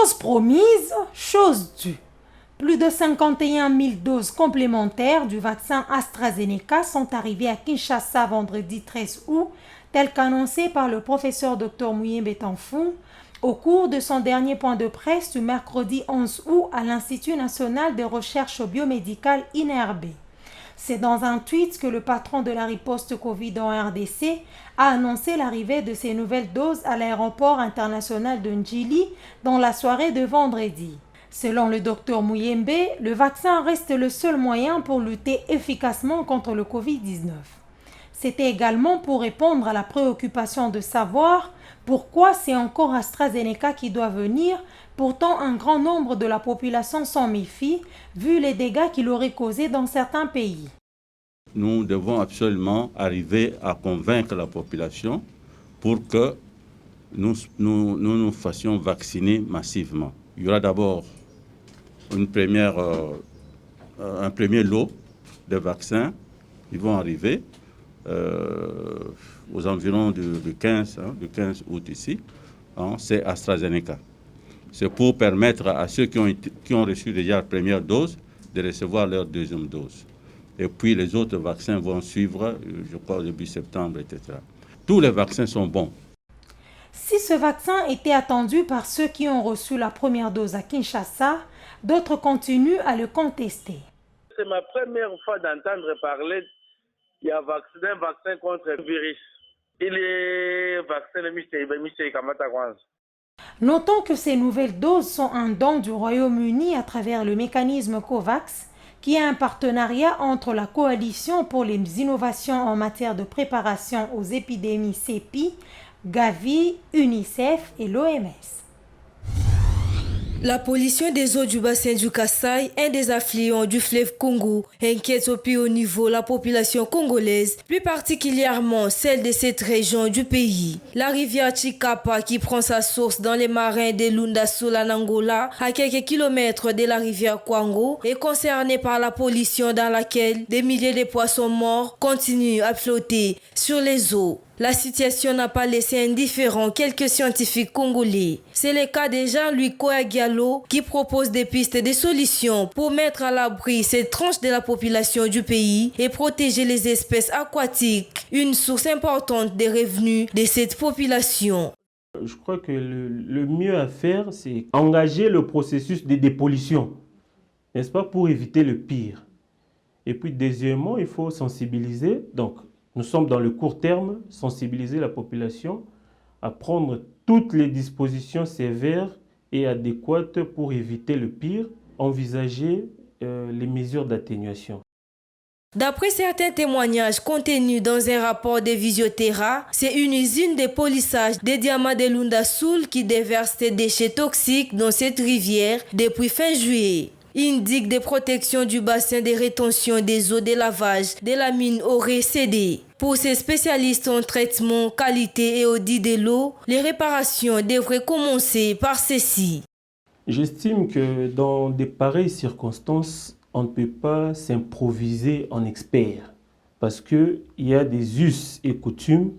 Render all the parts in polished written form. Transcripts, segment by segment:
Chose promise, chose due. Plus de 51 000 doses complémentaires du vaccin AstraZeneca sont arrivées à Kinshasa vendredi 13 août, tel qu'annoncé par le professeur Dr Muyembe Tanfou au cours de son dernier point de presse du mercredi 11 août à l'Institut national de recherche biomédicale INRB. C'est dans un tweet que le patron de la riposte Covid en RDC a annoncé l'arrivée de ces nouvelles doses à l'aéroport international de Njili dans la soirée de vendredi. Selon le docteur Muyembe, le vaccin reste le seul moyen pour lutter efficacement contre le Covid-19. C'était également pour répondre à la préoccupation de savoir pourquoi c'est encore AstraZeneca qui doit venir. Pourtant, un grand nombre de la population s'en méfie, vu les dégâts qu'il aurait causés dans certains pays. Nous devons absolument arriver à convaincre la population pour que nous fassions vacciner massivement. Il y aura d'abord un premier lot de vaccins qui vont arriver aux environs du 15 août ici. C'est AstraZeneca. C'est pour permettre à ceux qui ont reçu déjà la première dose de recevoir leur deuxième dose. Et puis les autres vaccins vont suivre, je crois, début septembre, etc. Tous les vaccins sont bons. Si ce vaccin était attendu par ceux qui ont reçu la première dose à Kinshasa, d'autres continuent à le contester. C'est ma première fois d'entendre parler d'un vaccin contre le virus. Il est vacciné M. Kamata Kwanza. Notons que ces nouvelles doses sont un don du Royaume-Uni à travers le mécanisme COVAX, qui est un partenariat entre la Coalition pour les innovations en matière de préparation aux épidémies CEPI, Gavi, UNICEF et l'OMS. La pollution des eaux du bassin du Kasaï, un des affluents du fleuve Congo, inquiète au plus haut niveau la population congolaise, plus particulièrement celle de cette région du pays. La rivière Chikapa, qui prend sa source dans les marins de Lundasola en Angola, à quelques kilomètres de la rivière Kwango, est concernée par la pollution dans laquelle des milliers de poissons morts continuent à flotter sur les eaux. La situation n'a pas laissé indifférents quelques scientifiques congolais. C'est le cas de Jean-Louis Koagialo qui propose des pistes de solutions pour mettre à l'abri cette tranche de la population du pays et protéger les espèces aquatiques, une source importante des revenus de cette population. Je crois que le mieux à faire, c'est engager le processus de dépollution, n'est-ce pas, pour éviter le pire. Et puis deuxièmement, il faut sensibiliser, donc nous sommes dans le court terme, sensibiliser la population à prendre toutes les dispositions sévères et adéquates pour éviter le pire, envisager les mesures d'atténuation. D'après certains témoignages contenus dans un rapport de Visioterra, c'est une usine de polissage des diamants de Lundasoul qui déverse des déchets toxiques dans cette rivière depuis fin juillet. Une digue de protection du bassin de rétention des eaux de lavage de la mine aurait cédé. Pour ces spécialistes en traitement, qualité et audit de l'eau, les réparations devraient commencer par ceci. J'estime que dans de pareilles circonstances, on ne peut pas s'improviser en expert parce qu'il y a des us et coutumes,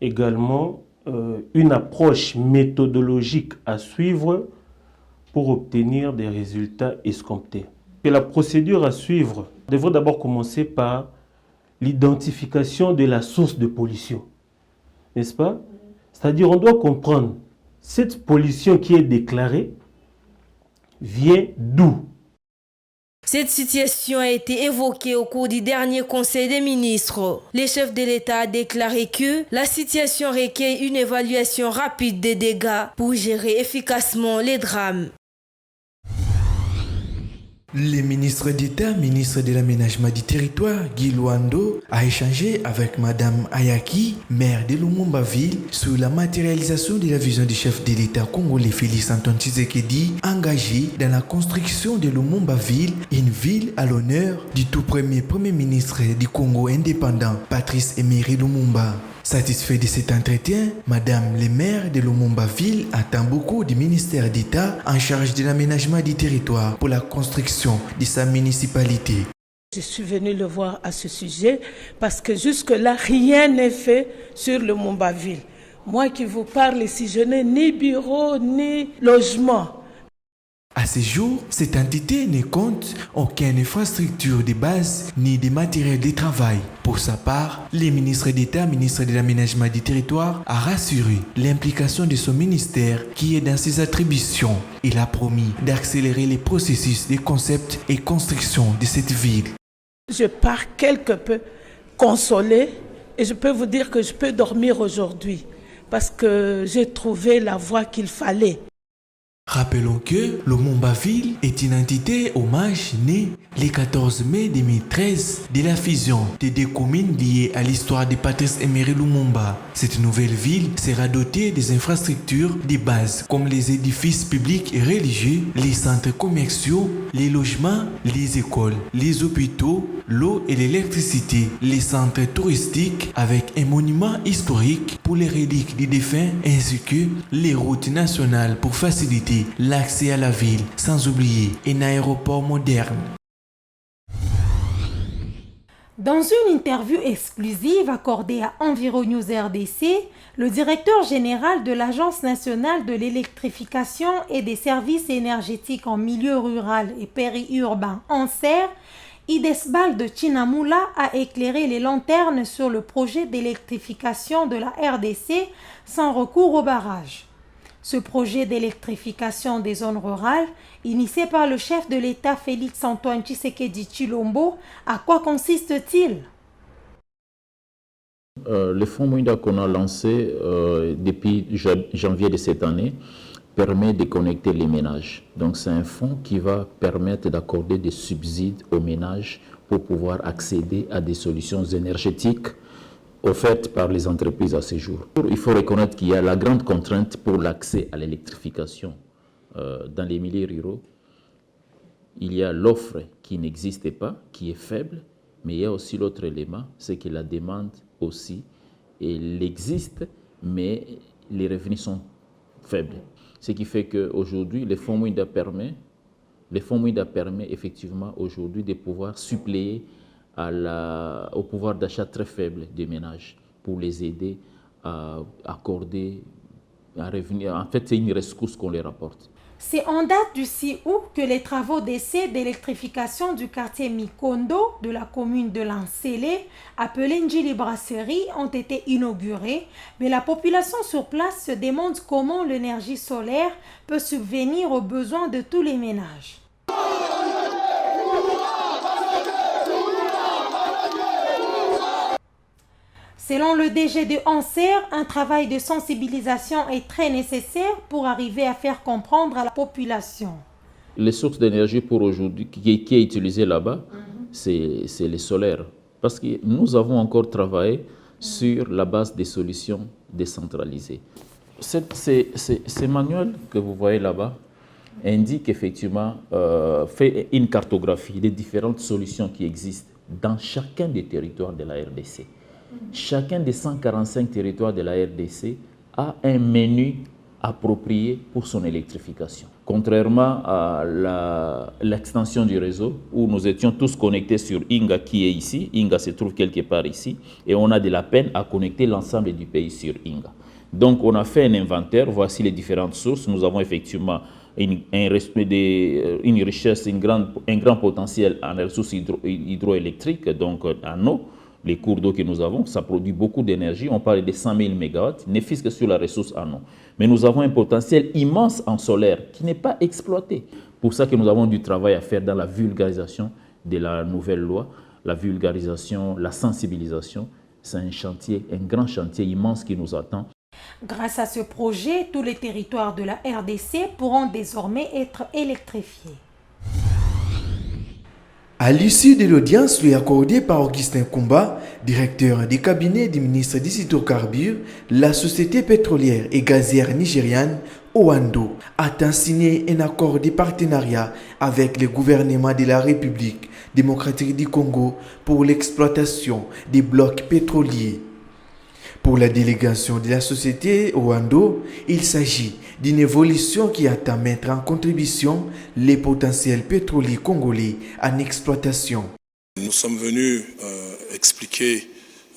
également une approche méthodologique à suivre pour obtenir des résultats escomptés. Et la procédure à suivre devrait d'abord commencer par l'identification de la source de pollution, n'est-ce pas? C'est-à-dire on doit comprendre cette pollution qui est déclarée vient d'où? Cette situation a été évoquée au cours du dernier Conseil des ministres. Le chef de l'État a déclaré que la situation requiert une évaluation rapide des dégâts pour gérer efficacement les drames. Le ministre d'État, ministre de l'Aménagement du Territoire, Guy Luando, a échangé avec Madame Ayaki, maire de Lumumba-Ville, sur la matérialisation de la vision du chef de l'État congolais Félix Antoine Tshisekedi, engagé dans la construction de Lumumba-Ville, une ville à l'honneur du tout premier ministre du Congo indépendant, Patrice Emery Lumumba. Satisfait de cet entretien, Madame le maire de Lumumba-Ville attend beaucoup du ministère d'État en charge de l'aménagement du territoire pour la construction de sa municipalité. Je suis venue le voir à ce sujet parce que jusque-là, rien n'est fait sur Lumumba-Ville. Moi qui vous parle ici, je n'ai ni bureau ni logement. À ce jour, cette entité ne compte aucune infrastructure de base ni de matériel de travail. Pour sa part, le ministre d'État, ministre de l'Aménagement du Territoire, a rassuré l'implication de son ministère qui est dans ses attributions. Il a promis d'accélérer les processus de concept et construction de cette ville. Je pars quelque peu consolée et je peux vous dire que je peux dormir aujourd'hui parce que j'ai trouvé la voie qu'il fallait. Rappelons que Lumumba-Ville est une entité hommage née le 14 mai 2013 de la fusion des deux communes liées à l'histoire de Patrice Emery Lumumba. Cette nouvelle ville sera dotée des infrastructures de base comme les édifices publics et religieux, les centres commerciaux, les logements, les écoles, les hôpitaux, l'eau et l'électricité, les centres touristiques avec un monument historique pour les reliques des défunts ainsi que les routes nationales pour faciliter l'accès à la ville, sans oublier un aéroport moderne. Dans une interview exclusive accordée à Environews RDC, le directeur général de l'Agence nationale de l'électrification et des services énergétiques en milieu rural et périurbain ANSER, Idesbal de Chinamula a éclairé les lanternes sur le projet d'électrification de la RDC sans recours au barrage. Ce projet d'électrification des zones rurales, initié par le chef de l'État Félix-Antoine Tshisekedi Tshilombo, à quoi consiste-t-il? Le fonds Mouinda qu'on a lancé depuis janvier de cette année permet de connecter les ménages. Donc c'est un fonds qui va permettre d'accorder des subsides aux ménages pour pouvoir accéder à des solutions énergétiques offertes par les entreprises à ce jour. Il faut reconnaître qu'il y a la grande contrainte pour l'accès à l'électrification dans les milieux ruraux. Il y a l'offre qui n'existe pas, qui est faible, mais il y a aussi l'autre élément, c'est que la demande aussi, elle existe, mais les revenus sont faibles. Ce qui fait qu'aujourd'hui, le fonds Mouinda permet effectivement aujourd'hui de pouvoir suppléer au pouvoir d'achat très faible des ménages pour les aider à accorder un revenu. En fait, c'est une ressource qu'on leur apporte. C'est en date du 6 août que les travaux d'essai d'électrification du quartier Mikondo de la commune de Lansele, appelé Njili Brasserie, ont été inaugurés, mais la population sur place se demande comment l'énergie solaire peut subvenir aux besoins de tous les ménages. Selon le DG de ANSER, un travail de sensibilisation est très nécessaire pour arriver à faire comprendre à la population. Les sources d'énergie pour aujourd'hui qui est utilisée là-bas, c'est les solaires. Parce que nous avons encore travaillé sur la base des solutions décentralisées. Ces manuels que vous voyez là-bas indiquent effectivement, fait une cartographie des différentes solutions qui existent dans chacun des territoires de la RDC. Chacun des 145 territoires de la RDC a un menu approprié pour son électrification. Contrairement à l'extension du réseau, où nous étions tous connectés sur Inga qui est ici, Inga se trouve quelque part ici, et on a de la peine à connecter l'ensemble du pays sur Inga. Donc on a fait un inventaire, voici les différentes sources. Nous avons effectivement une richesse, un grand potentiel en ressources hydroélectriques, donc en eau. Les cours d'eau que nous avons, ça produit beaucoup d'énergie. On parle de 100 000 MW, ne fût-ce que sur la ressource en eau. Mais nous avons un potentiel immense en solaire qui n'est pas exploité. Pour ça que nous avons du travail à faire dans la vulgarisation de la nouvelle loi, la vulgarisation, la sensibilisation. C'est un chantier, un grand chantier immense qui nous attend. Grâce à ce projet, tous les territoires de la RDC pourront désormais être électrifiés. À l'issue de l'audience lui accordée par Augustin Kumba, directeur du cabinet du ministre des Hydrocarbures, la société pétrolière et gazière nigériane Oando a signé un accord de partenariat avec le gouvernement de la République démocratique du Congo pour l'exploitation des blocs pétroliers. Pour la délégation de la société Oando, il s'agit d'une évolution qui attend à mettre en contribution les potentiels pétroliers congolais en exploitation. Nous sommes venus expliquer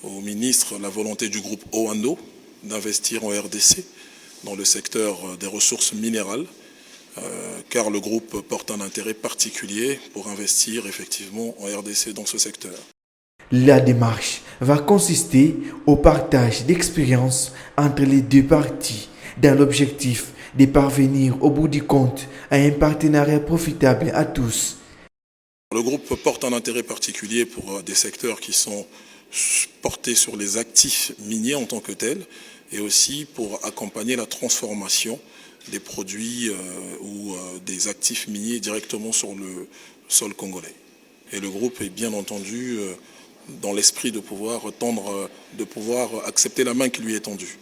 au ministre la volonté du groupe Oando d'investir en RDC dans le secteur des ressources minérales, car le groupe porte un intérêt particulier pour investir effectivement en RDC dans ce secteur. La démarche va consister au partage d'expériences entre les deux parties dans l'objectif de parvenir au bout du compte à un partenariat profitable à tous. Le groupe porte un intérêt particulier pour des secteurs qui sont portés sur les actifs miniers en tant que tels et aussi pour accompagner la transformation des produits ou des actifs miniers directement sur le sol congolais. Et le groupe est bien entendu dans l'esprit de pouvoir accepter la main qui lui est tendue.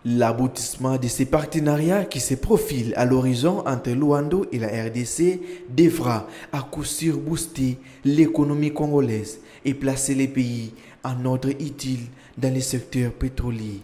L'aboutissement de ces partenariats qui se profilent à l'horizon entre Luando et la RDC devra à coup sûr booster l'économie congolaise et placer les pays en ordre utile dans les secteurs pétroliers.